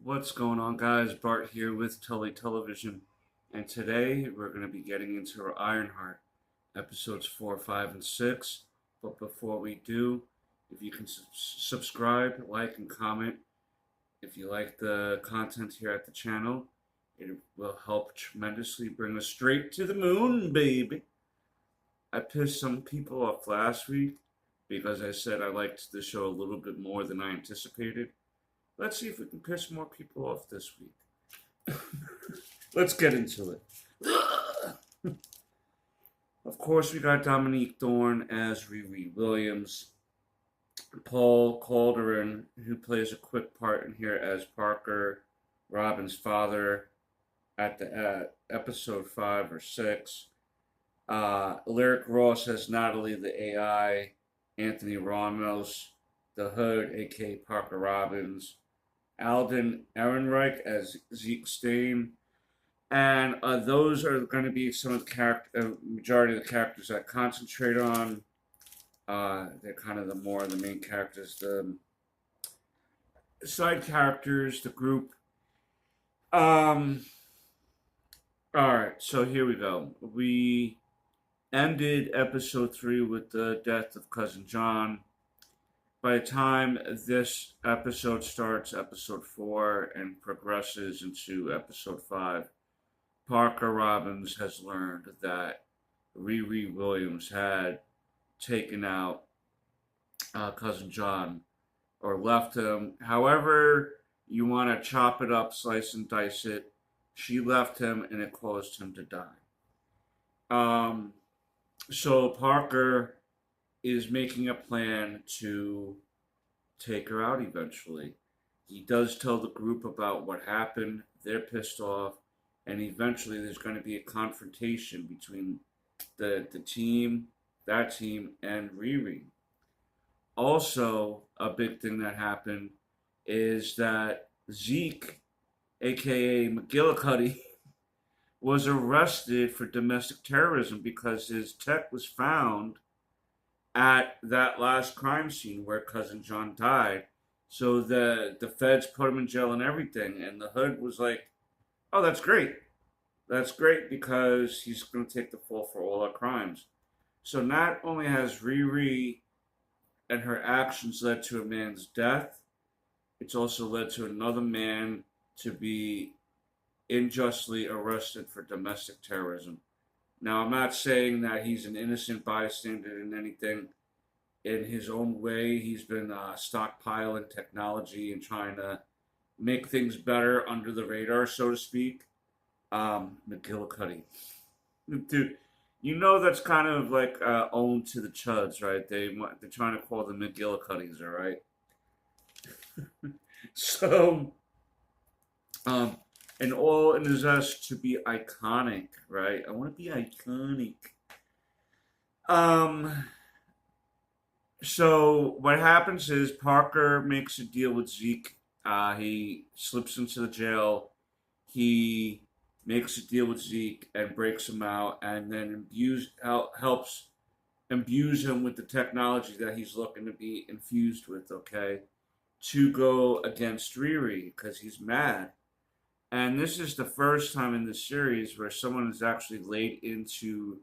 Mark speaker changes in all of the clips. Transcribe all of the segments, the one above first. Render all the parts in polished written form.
Speaker 1: What's going on, guys? Bart here with Tully Television, and today we're going to be getting into our Ironheart episodes 4, 5, and 6. But before we do, if you can subscribe, like, and comment if you like the content here at the channel, it will help tremendously bring us straight to the moon, baby. I pissed some people off last week because I said I liked the show a little bit more than I anticipated. Let's see if we can piss more people off this week. Let's get into it. Of course, we got Dominique Thorne as Riri Williams. Paul Calderon, who plays a quick part in here as Parker, Robin's father, at episode 5 or 6. Lyric Ross as Natalie the AI. Anthony Ramos, the Hood, aka Parker Robbins. Alden Ehrenreich as Zeke Stain. And those are going to be some of the majority of the characters that I concentrate on. They're kind of the main characters. The side characters, the group. Alright, so here we go. We ended episode 3 with the death of Cousin John. By the time this episode starts, episode 4, and progresses into episode 5, Parker Robbins has learned that Riri Williams had taken out Cousin John, or left him. However you want to chop it up, slice and dice it, she left him and it caused him to die. So Parker is making a plan to take her out eventually. He does tell the group about what happened. They're pissed off, and eventually there's going to be a confrontation between the team, that team, and Riri. Also, a big thing that happened is that Zeke, aka McGillicuddy, was arrested for domestic terrorism because his tech was found at that last crime scene where Cousin John died. So the feds put him in jail and everything, and the Hood was like, "Oh, that's great. That's great because he's going to take the fall for all our crimes." So not only has Riri and her actions led to a man's death, it's also led to another man to be unjustly arrested for domestic terrorism. Now, I'm not saying that he's an innocent bystander in anything. In his own way, he's been stockpiling technology and trying to make things better under the radar, so to speak. McGillicuddy. Dude, you know that's kind of like owned to the Chuds, right? They're trying to call them McGillicuddies, all right? So, um, and all in his us to be iconic, right? I want to be iconic. Um, so what happens is Parker makes a deal with Zeke. He slips into the jail. He makes a deal with Zeke and breaks him out, and then helps imbues him with the technology that he's looking to be infused with. Okay, to go against Riri because he's mad. And this is the first time in the series where someone has actually laid into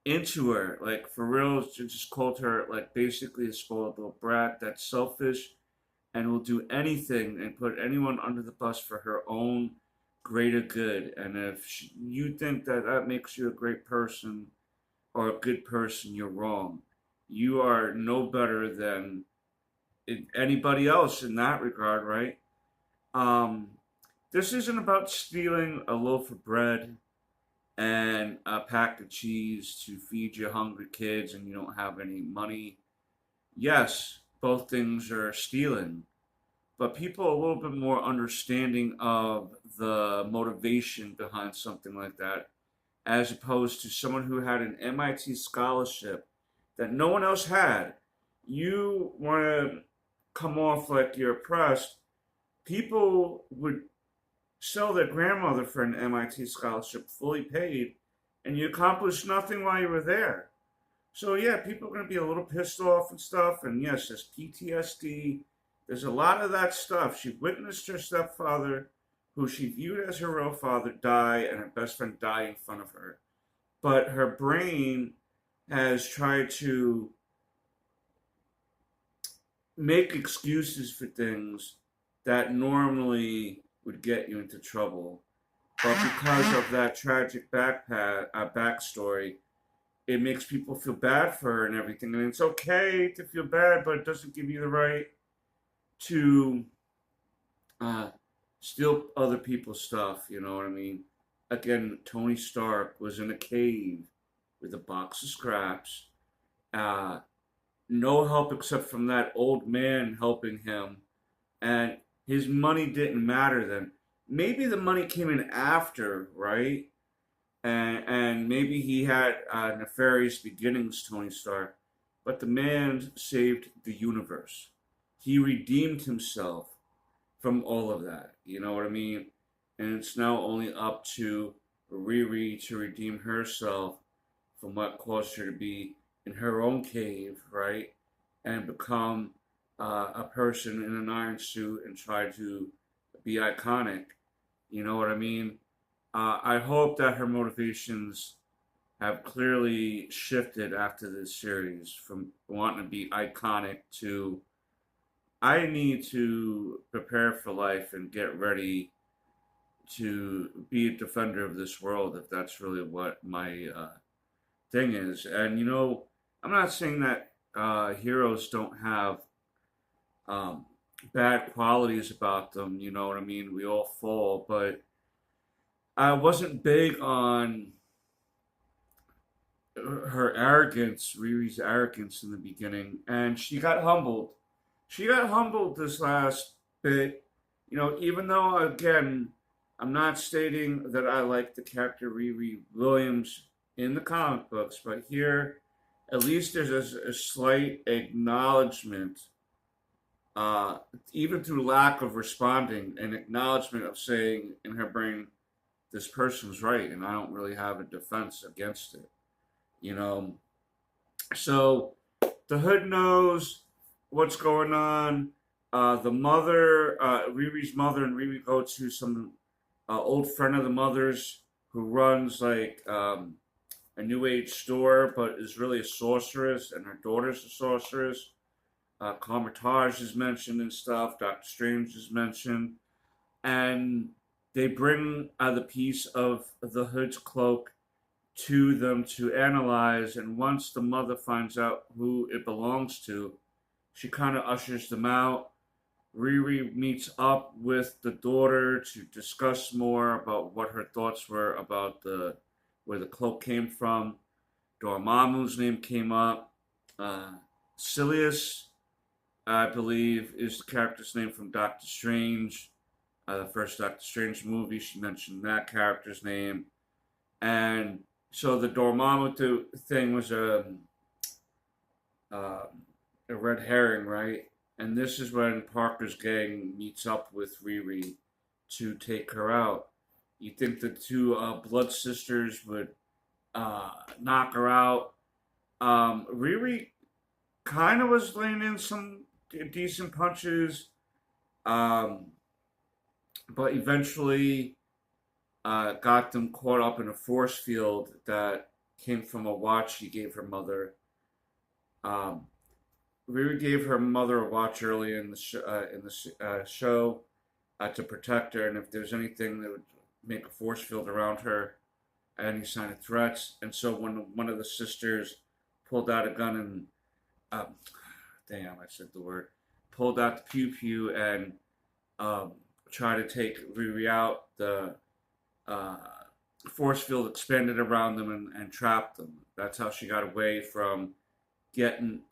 Speaker 1: her, like for real, just called her like basically a spoiled little brat that's selfish and will do anything and put anyone under the bus for her own greater good. And if you think that that makes you a great person or a good person, you're wrong. You are no better than anybody else in that regard, right? Um, this isn't about stealing a loaf of bread and a pack of cheese to feed your hungry kids and you don't have any money. Yes, both things are stealing, but people are a little bit more understanding of the motivation behind something like that, as opposed to someone who had an MIT scholarship that no one else had. You want to come off like you're oppressed. People would sell their grandmother for an MIT scholarship fully paid, and you accomplished nothing while you were there. So yeah, people are going to be a little pissed off and stuff. And yes, there's PTSD There's a lot of that stuff. She witnessed her stepfather, who she viewed as her real father, die, and her best friend die in front of her. But her brain has tried to make excuses for things that normally would get you into trouble. But because of that tragic backstory, it makes people feel bad for her and everything. And it's okay to feel bad, but it doesn't give you the right to uh, steal other people's stuff. You know what I mean? Again, Tony Stark was in a cave with a box of scraps. Uh, no help except from that old man helping him, and his money didn't matter then. Maybe the money came in after, right? And maybe he had nefarious beginnings, Tony Stark, but the man saved the universe. He redeemed himself from all of that. You know what I mean? And it's now only up to Riri to redeem herself from what caused her to be in her own cave, right? And become a person in an iron suit and try to be iconic. You know what I mean? I hope that her motivations have clearly shifted after this series from wanting to be iconic to I need to prepare for life and get ready to be a defender of this world if that's really what my thing is. And I'm not saying that heroes don't have um, bad qualities about them. You know what I mean? We all fall, but I wasn't big on her arrogance, Riri's arrogance in the beginning, and she got humbled. She got humbled this last bit. Even though, again, I'm not stating that I like the character Riri Williams in the comic books, but here, at least there's a slight acknowledgement, uh, even through lack of responding, an acknowledgement of saying in her brain, this person's right, and I don't really have a defense against it. You know, so the hood knows what's going on. The mother, Riri's mother, and Riri go to some old friend of the mother's who runs like a new age store, but is really a sorceress, and her daughter's a sorceress. Comertage is mentioned and stuff. Doctor Strange is mentioned, and they bring the piece of the hood's cloak to them to analyze. And once the mother finds out who it belongs to, she kind of ushers them out. Riri meets up with the daughter to discuss more about what her thoughts were about where the cloak came from. Dormammu's name came up. Silius, I believe, is the character's name from Doctor Strange. The first Doctor Strange movie, she mentioned that character's name. And so the Dormammu thing was a red herring, right? And this is when Parker's gang meets up with Riri to take her out. You think the two blood sisters would knock her out? Riri kind of was laying in some decent punches, um, but eventually got them caught up in a force field that came from a watch she gave her mother. Um, Riri gave her mother a watch early in the show to protect her, and if there's anything that would make a force field around her, any sign of threats. And so when one of the sisters pulled out a gun and, damn, I said the word, pulled out the pew pew and um, tried to take Riri out, the uh, force field expanded around them and trapped them. That's how she got away from getting.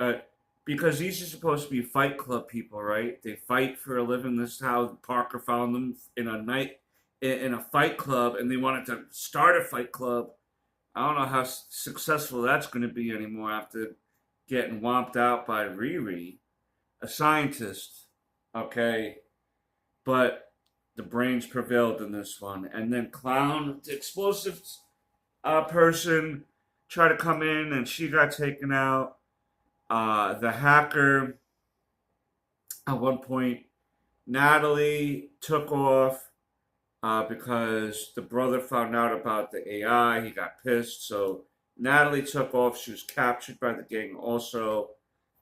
Speaker 1: Because these are supposed to be Fight Club people, right? They fight for a living. This is how Parker found them in a fight club, and they wanted to start a fight club. I don't know how successful that's going to be anymore after getting whomped out by Riri, a scientist. Okay, but the brains prevailed in this one, and then Clown, the explosive person, tried to come in, and she got taken out. The hacker At one point, Natalie took off because the brother found out about the AI. He got pissed. So Natalie took off. She was captured by the gang also.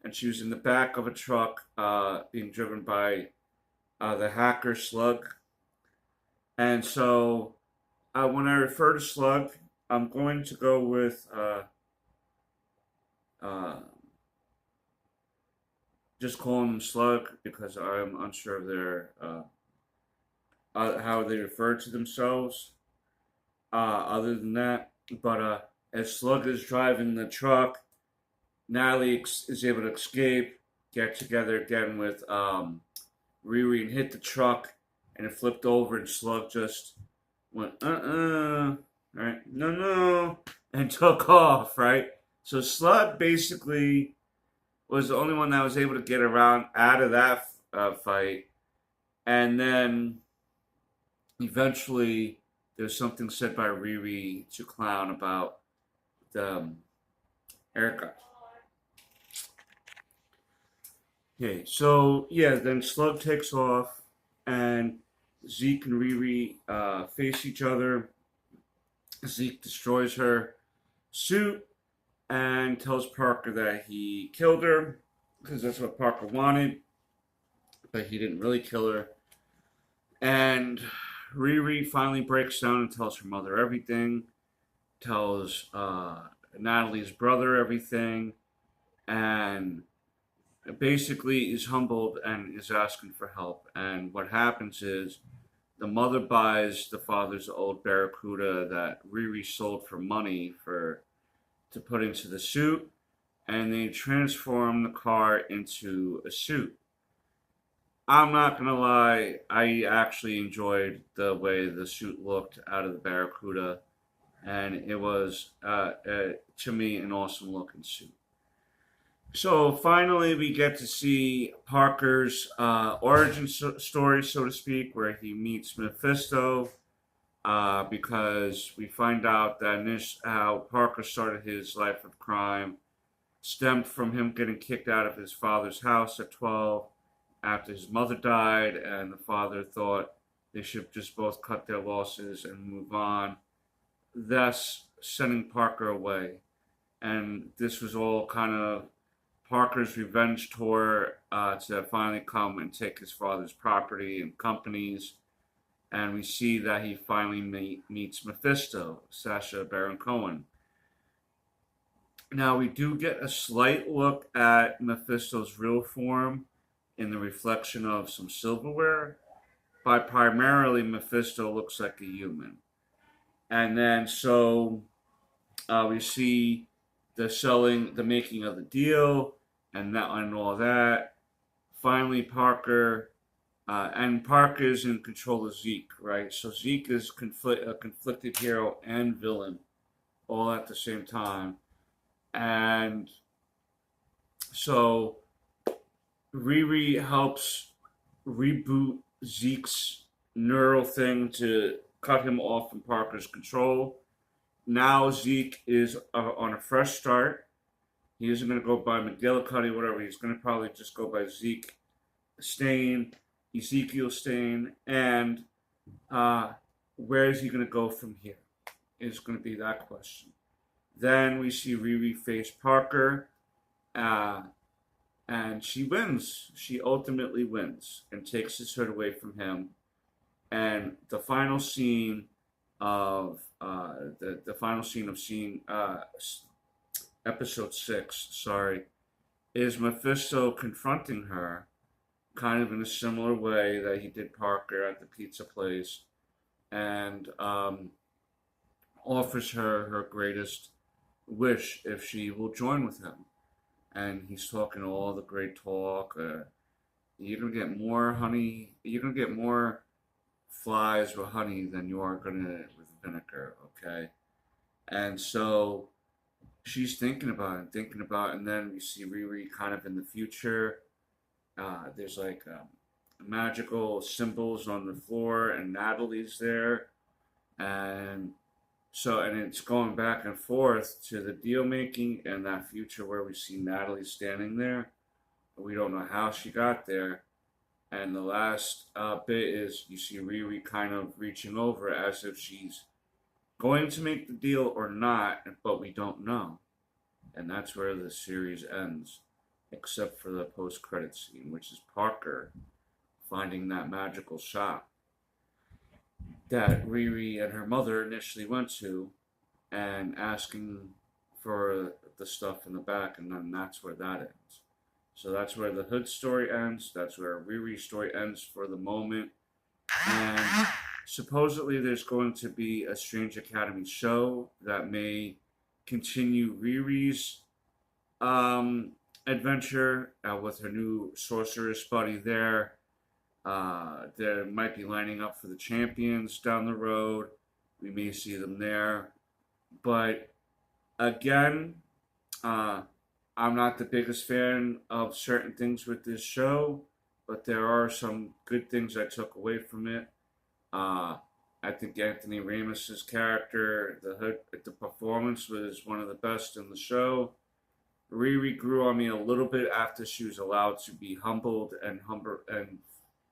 Speaker 1: And she was in the back of a truck being driven by the hacker Slug. And so when I refer to Slug, I'm going to go with uh, just calling them Slug because I'm unsure of their how they refer to themselves. Other than that, but as Slug is driving the truck, Natalie is able to escape, get together again with Riri and hit the truck, and it flipped over, and Slug just went right, no, and took off, right. So Slug basically was the only one that was able to get around out of that fight, and then eventually there's something said by Riri to Clown about the Erica. Okay, so yeah, then Slug takes off, and Zeke and Riri face each other. Zeke destroys her suit and tells Parker that he killed her because that's what Parker wanted, but he didn't really kill her. And Riri finally breaks down and tells her mother everything, tells Natalie's brother everything, and basically is humbled and is asking for help. And what happens is the mother buys the father's old Barracuda that Riri sold for money to put into the suit, and they transform the car into a suit. I'm not gonna lie, I actually enjoyed the way the suit looked out of the Barracuda, and it was to me an awesome looking suit. So finally, we get to see Parker's origin story, so to speak, where he meets Mephisto. Because we find out that how Parker started his life of crime stemmed from him getting kicked out of his father's house at 12 after his mother died, and the father thought they should just both cut their losses and move on, thus sending Parker away. And this was all kind of Parker's revenge tour to finally come and take his father's property and companies. And we see that he finally meets Mephisto, Sacha Baron Cohen. Now, we do get a slight look at Mephisto's real form in the reflection of some silverware, but primarily Mephisto looks like a human. And then so we see the making of the deal, and all that. Finally, Parker's in control of Zeke, right? So Zeke is a conflicted hero and villain all at the same time. And so Riri helps reboot Zeke's neural thing to cut him off from Parker's control. Now Zeke is on a fresh start. He isn't going to go by McGillicuddy, whatever. He's going to probably just go by Zeke Stane, Ezekiel Stane, and where is he going to go from here? Is going to be that question. Then we see Riri face Parker, and she wins. She ultimately wins and takes his hood away from him. And the final scene of the final scene of episode 6, sorry, is Mephisto confronting her, kind of in a similar way that he did Parker at the pizza place, and offers her greatest wish if she will join with him. And he's talking all the great talk. You're gonna get more honey. You're gonna get more flies with honey than you are gonna with vinegar. Okay, and so she's thinking about it, and then we see Riri kind of in the future. There's like magical symbols on the floor, and Natalie's there, and it's going back and forth to the deal making and that future where we see Natalie standing there. We don't know how she got there, And the last bit is you see Riri kind of reaching over as if she's going to make the deal or not, but we don't know. And that's where the series ends, except for the post-credit scene, which is Parker finding that magical shop that Riri and her mother initially went to and asking for the stuff in the back, and then that's where that ends. So that's where the Hood story ends. That's where Riri's story ends for the moment. And supposedly there's going to be a Strange Academy show that may continue Riri's adventure with her new sorceress buddy there. They might be lining up for the champions down the road. We may see them there. But again, I'm not the biggest fan of certain things with this show, but there are some good things I took away from it. I think Anthony Ramos's character, the performance was one of the best in the show. Riri grew on me a little bit after she was allowed to be humbled and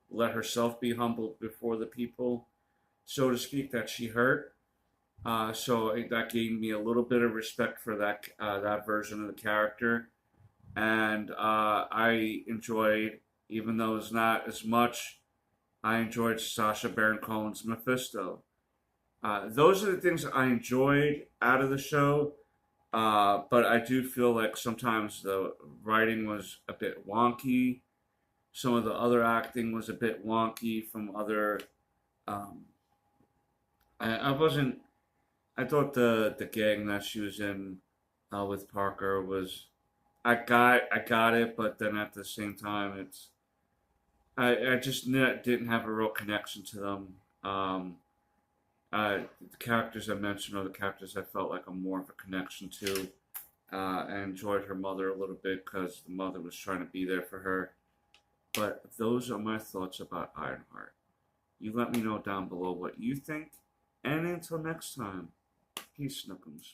Speaker 1: let herself be humbled before the people, so to speak, that she hurt. So that gave me a little bit of respect for that version of the character, and I enjoyed, even though it's not as much, I enjoyed Sacha Baron Cohen's Mephisto. Those are the things I enjoyed out of the show, but I do feel like sometimes the writing was a bit wonky. Some of the other acting was a bit wonky from other. Um, I wasn't. I thought the gang that she was in with Parker was. I got it, but then at the same time, I just didn't have a real connection to them. The characters I mentioned are the characters I felt like a more of a connection to. I enjoyed her mother a little bit because the mother was trying to be there for her. But those are my thoughts about Ironheart. You let me know down below what you think. And until next time, peace, Snookums.